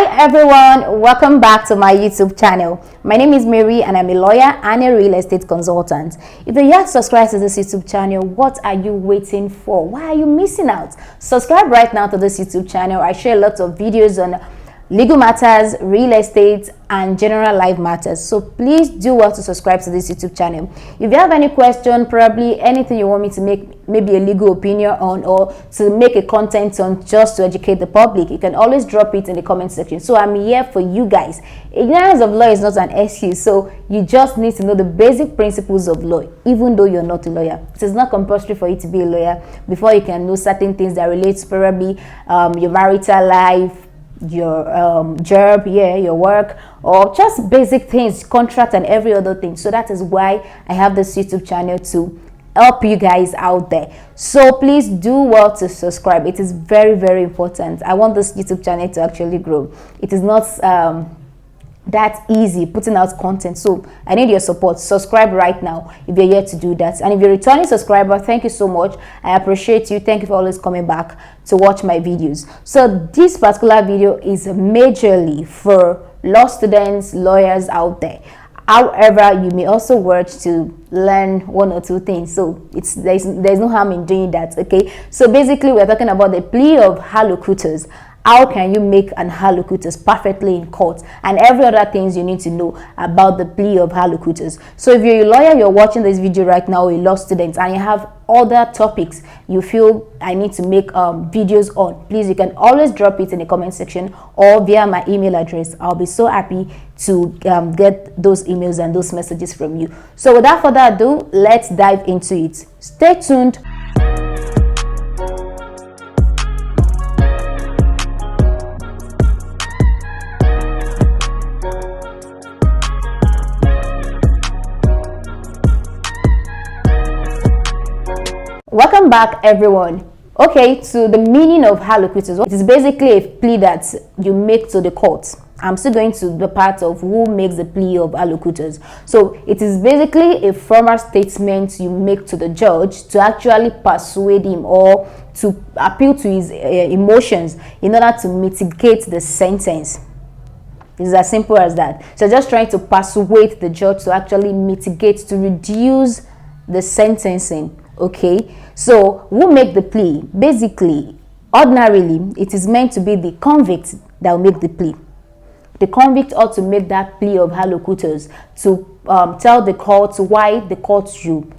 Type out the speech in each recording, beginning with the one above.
Hi everyone, welcome back to my YouTube channel. My name is Mary and I'm a lawyer and a real estate consultant. If you're yet to subscribe to this YouTube channel, what are you waiting for? Why are you missing out? Subscribe right now to this YouTube channel. I share lots of videos on legal matters, real estate, and general life matters. So please do well to subscribe to this YouTube channel. If you have any question, probably anything you want me to make maybe a legal opinion on, or to make a content on just to educate the public, you can always drop it in the comment section. So I'm here for you guys. Ignorance of law is not an excuse, so you just need to know the basic principles of law, even though you're not a lawyer. It is not compulsory for you to be a lawyer before you can know certain things that relate to probably your marital life, your job, your work, or just basic things, contract and every other thing. So that is why I have this YouTube channel, to help you guys out there. So please do well to subscribe. It is very, very important. I want this YouTube channel to actually grow. It is not that easy putting out content, so I need your support. Subscribe right now if you're here to do that. And if you're a returning subscriber, thank you so much. I appreciate you. Thank you for always coming back to watch my videos. So this particular video is majorly for law students, lawyers out there. However, you may also watch to learn one or two things, so there's no harm in doing that. Okay, so basically we're talking about the plea of allocutus. How can you make an allocutus perfectly in court, and every other things you need to know about the plea of allocutus. So if you're a lawyer, you're watching this video right now, a law student, and you have other topics you feel I need to make videos on, please, you can always drop it in the comment section or via my email address. I'll be so happy to get those emails and those messages from you. So without further ado, let's dive into it. Stay tuned. Welcome back everyone. Okay, to the meaning of allocutus. It is basically a plea that you make to the court. I'm still going to the part of who makes the plea of allocutus. So it is basically a formal statement you make to the judge to actually persuade him or to appeal to his emotions in order to mitigate the sentence. It's as simple as that. So just trying to persuade the judge to actually mitigate, to reduce the sentencing. Okay, so who make the plea? Basically, ordinarily, it is meant to be the convict that will make the plea. The convict ought to make that plea of allocutus to tell the court why the court should,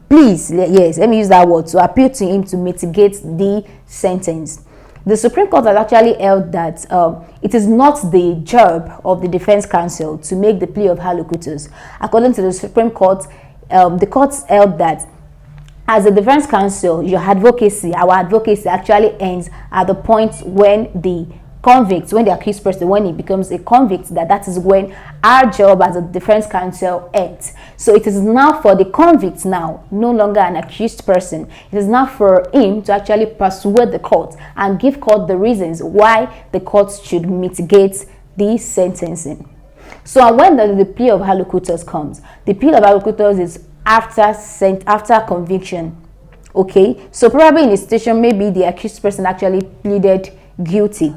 please, yes, let me use that word, to appeal to him to mitigate the sentence. The Supreme Court has actually held that it is not the job of the defense counsel to make the plea of allocutus. According to the Supreme Court, the courts held that as a defense counsel, our advocacy actually ends at the point when the convict, when the accused person, when he becomes a convict, that is when our job as a defense counsel ends. So it is now for the convict now, no longer an accused person. It is now for him to actually persuade the court and give court the reasons why the court should mitigate the sentencing. So when the plea of allocutus comes, the plea of allocutus is after conviction. Okay, so probably in a situation, maybe the accused person actually pleaded guilty.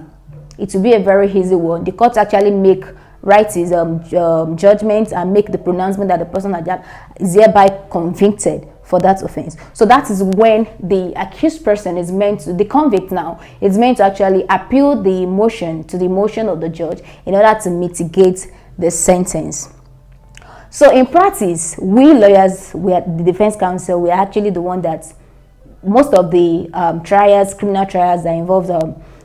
It will be a very easy one. The court actually write his judgment and make the pronouncement that the person is hereby convicted for that offense. So that is when the accused person is meant to, the convict now, is meant to actually appeal the motion to the motion of the judge in order to mitigate the sentence. So in practice, we lawyers, we are the defense counsel, we are actually the one that most of the criminal trials that involve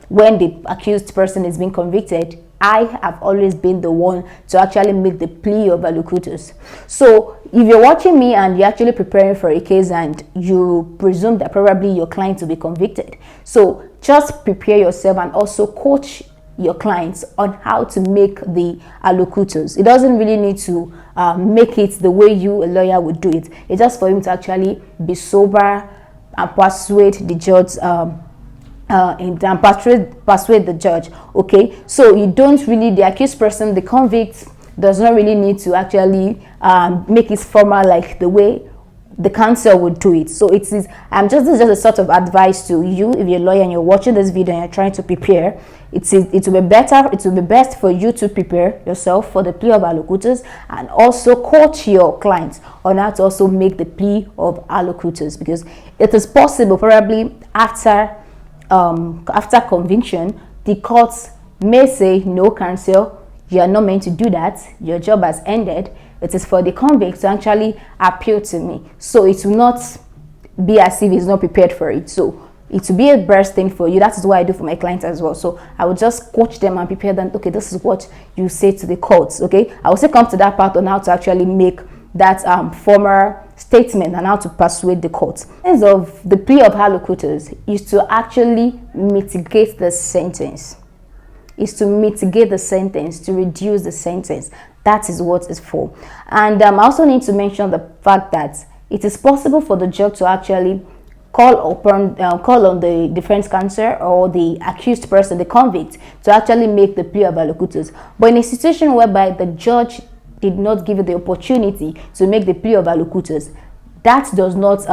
when the accused person is being convicted, I have always been the one to actually make the plea of allocutus. So if you're watching me and you're actually preparing for a case and you presume that probably your client will be convicted, so just prepare yourself and also coach your clients on how to make the allocutus. It doesn't really need to make it the way you, a lawyer, would do it. It's just for him to actually be sober and persuade the judge and persuade the judge. Okay, so you don't really, the accused person, the convict, does not really need to actually make it formal like the way the counsel would do it. So this is just a sort of advice to you. If you're a lawyer and you're watching this video and you're trying to prepare, it will be best for you to prepare yourself for the plea of allocutus, and also coach your clients on how to also make the plea of allocutus, because it is possible probably after conviction the courts may say, no, counsel, you are not meant to do that, your job has ended. It is for the convict to actually appeal to me. So it will not be as if he's not prepared for it. So it will be a best thing for you. That is what I do for my clients as well. So I will just coach them and prepare them. Okay, this is what you say to the courts. Okay, I will also come to that part on how to actually make that formal statement and how to persuade the court. In terms of the plea of allocutus is to actually mitigate the sentence. To reduce the sentence. That is what it's for. And I also need to mention the fact that it is possible for the judge to actually call on the defense counsel or the accused person, the convict, to actually make the plea of allocutus. But in a situation whereby the judge did not give you the opportunity to make the plea of allocutus, that does not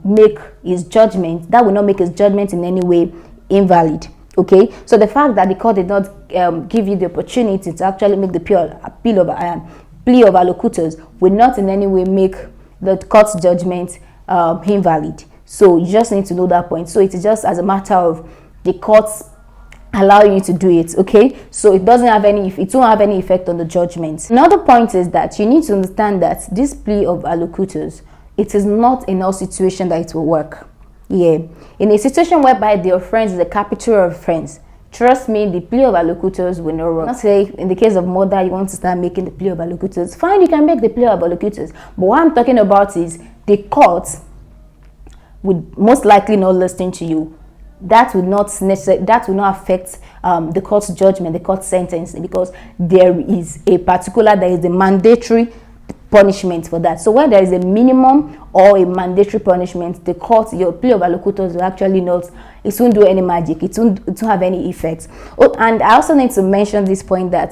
make his judgment. That will not make his judgment in any way invalid. Okay, so the fact that the court did not give you the opportunity to actually make the plea of allocutus will not in any way make the court's judgment invalid. So you just need to know that point. So it is just as a matter of the courts allowing you to do it. Okay, so it won't have any effect on the judgment. Another point is that you need to understand that this plea of allocutus, it is not in all situations that it will work. Yeah, in a situation whereby the offense is a capital offense, trust me, the plea of allocutus will not work. Not say in the case of murder, you want to start making the plea of allocutus. Fine, you can make the plea of allocutus. But what I'm talking about is the court would most likely not listen to you. That will not affect the court's judgment, the court's sentence, because there is a mandatory punishment for that. So when there is a minimum or a mandatory punishment, the court, your plea of allocutus will actually not, it won't do any magic, it won't have any effect. Oh, and I also need to mention this point that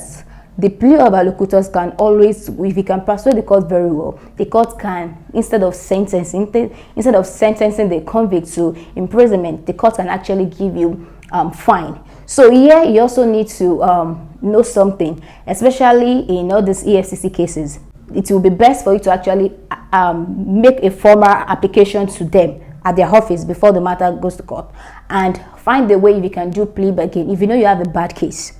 the plea of allocutus can always, if you can persuade the court very well, the court can, instead of sentencing the convict to imprisonment, the court can actually give you fine. So here you also need to know something, especially in all these EFCC cases. It will be best for you to actually make a formal application to them at their office before the matter goes to court, and find the way if you can do plea bargain. If you know you have a bad case,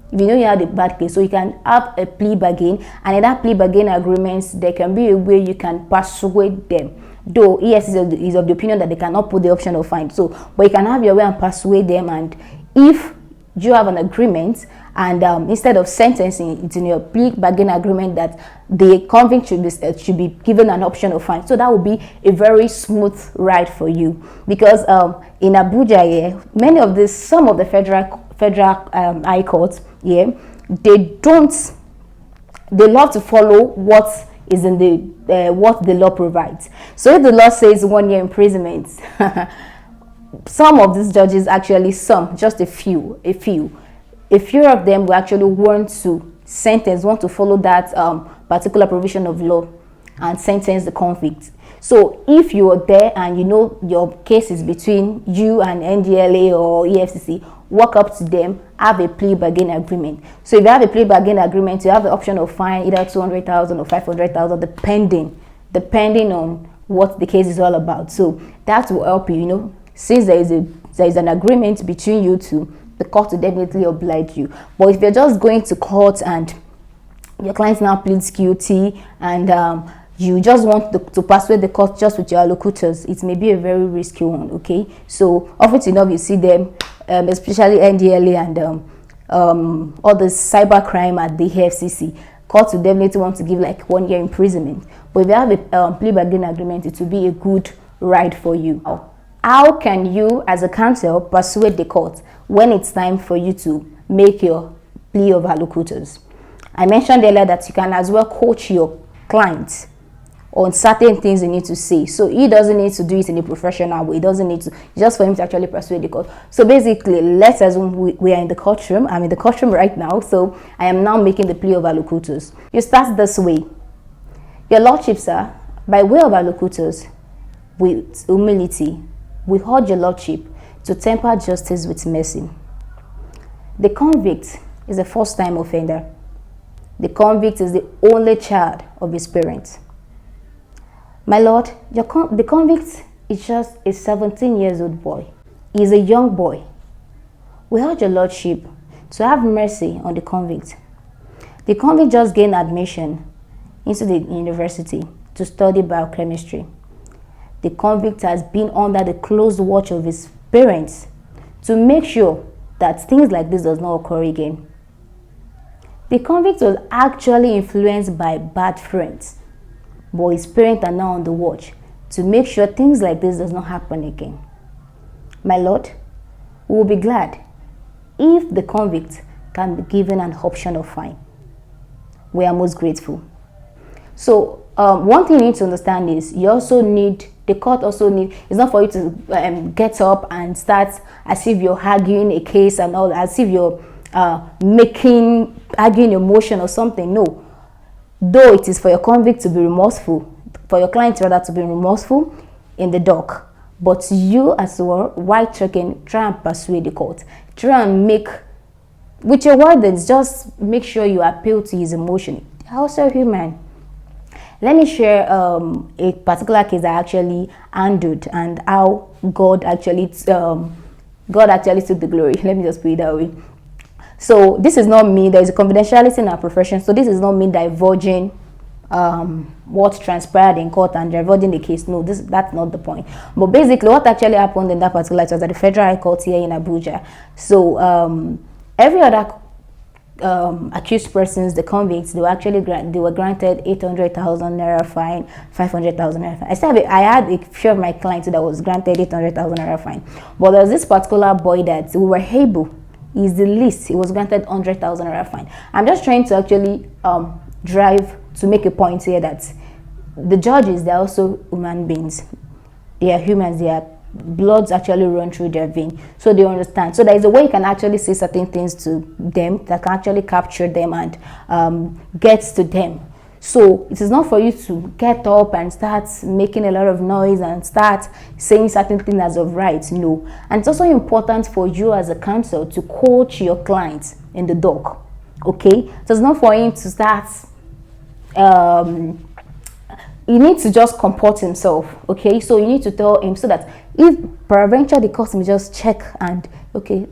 so you can have a plea bargain, and in that plea bargain agreements, there can be a way you can persuade them. Though EFCC is of the opinion that they cannot put the option of fine, so but you can have your way and persuade them. And if you have an agreement, and instead of sentencing, it's in your plea bargain agreement that the convict should be given an option of fine. So that would be a very smooth ride for you, because in Abuja, some of the federal high courts, they love to follow what is in what the law provides. So if the law says 1 year imprisonment, some of these judges actually, just a few of them will actually want to follow that particular provision of law and sentence the convict. So if you are there and you know your case is between you and NDLA or EFCC, walk up to them, have a plea bargain agreement. So if you have a plea bargain agreement, you have the option of fine either 200,000 or 500,000, depending on what the case is all about. So that will help you, since there is an agreement between you two, the court will definitely oblige you. But if you're just going to court and your client now pleads guilty and you just want to persuade the court just with your allocutors, it may be a very risky one. Okay, so often enough you see them, especially NDLA and all the cyber crime at the FCC, courts will definitely want to give like 1 year imprisonment. But if you have a plea bargain agreement, it will be a good ride for you. How can you as a counsel persuade the court when it's time for you to make your plea of allocutus? I mentioned earlier that you can as well coach your client on certain things you need to say. So he doesn't need to do it in a professional way. He doesn't need to, just for him to actually persuade the court. So basically, let's assume we are in the courtroom. I'm in the courtroom right now. So I am now making the plea of allocutus. You start this way. Your Lordship, sir, by way of allocutus, with humility, we urge your lordship to temper justice with mercy. The convict is a first-time offender. The convict is the only child of his parents. My lord, the convict is just a 17-year-old boy. He is a young boy. We urge your lordship to have mercy on the convict. The convict just gained admission into the university to study biochemistry. The convict has been under the close watch of his parents to make sure that things like this does not occur again. The convict was actually influenced by bad friends, but his parents are now on the watch to make sure things like this does not happen again. My lord, we will be glad if the convict can be given an option of fine. We are most grateful. So one thing you need to understand is the court also need, it's not for you to get up and start as if you're arguing a case and all, as if you're arguing a motion or something. No. Though it is for your convict to be remorseful, for your client rather to be remorseful in the dock, but you as well, white checking, try and persuade the court. Try and make, with your wordings, just make sure you appeal to his emotion. They're also human. Let me share a particular case I actually handled and how God actually took the glory. Let me just put it that way. So this is not me. There is a confidentiality in our profession. So this is not me divulging what transpired in court and divulging the case. No, that's not the point. But basically, what actually happened in that particular case was at the Federal High Court here in Abuja. So every other accused persons, the convicts, they were granted 800,000 naira fine, 500,000 naira fine. I had a few of my clients that was granted 800,000 naira fine, but there was this particular boy that we were able, he's the least, he was granted 100,000 naira fine. I'm just trying to actually drive to make a point here that the judges, they're also human beings. They are humans. Their bloods actually run through their vein, so they understand. So there is a way you can actually say certain things to them that can actually capture them and get to them. So it is not for you to get up and start making a lot of noise and start saying certain things as of right. No. And it's also important for you as a counsel to coach your clients in the dock. Okay, so it's not for him to start he needs to just comport himself. Okay, so you need to tell him so that if peradventure the court may just check and okay,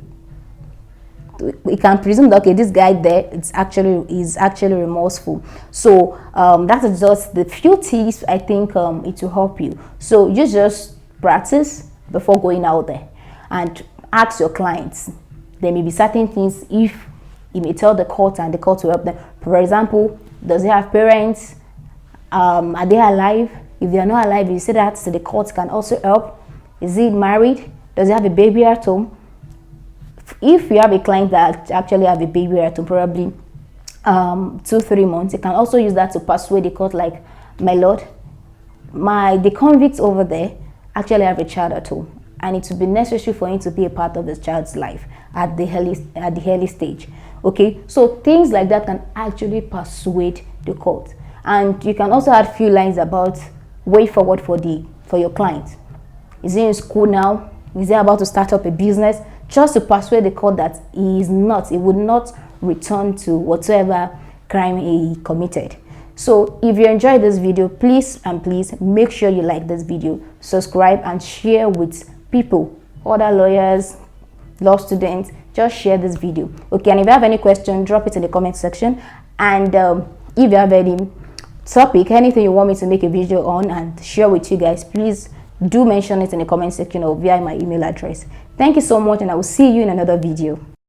we can presume that okay, this guy there is actually remorseful. So that is just the few tips I think it will help you. So you just practice before going out there and ask your clients. There may be certain things if you may tell the court and the court will help them. For example, does he have parents? Are they alive? If they are not alive, you say that so the court can also help. Is he married? Does he have a baby at home? If you have a client that actually have a baby at home, probably 2-3 months, you can also use that to persuade the court, like, my lord, the convicts over there actually have a child at home, and it will be necessary for him to be a part of this child's life at the early stage. Okay, so things like that can actually persuade the court. And you can also add few lines about way forward for your client. Is he in school now? Is he about to start up a business? Just to persuade the court that he would not return to whatever crime he committed. So if you enjoyed this video, please make sure you like this video, subscribe and share with people, other lawyers, law students. Just share this video. Okay, and if you have any question, drop it in the comment section. And if you have any topic, anything you want me to make a video on and share with you guys, please do mention it in the comment section or via my email address. Thank you so much, and I will see you in another video.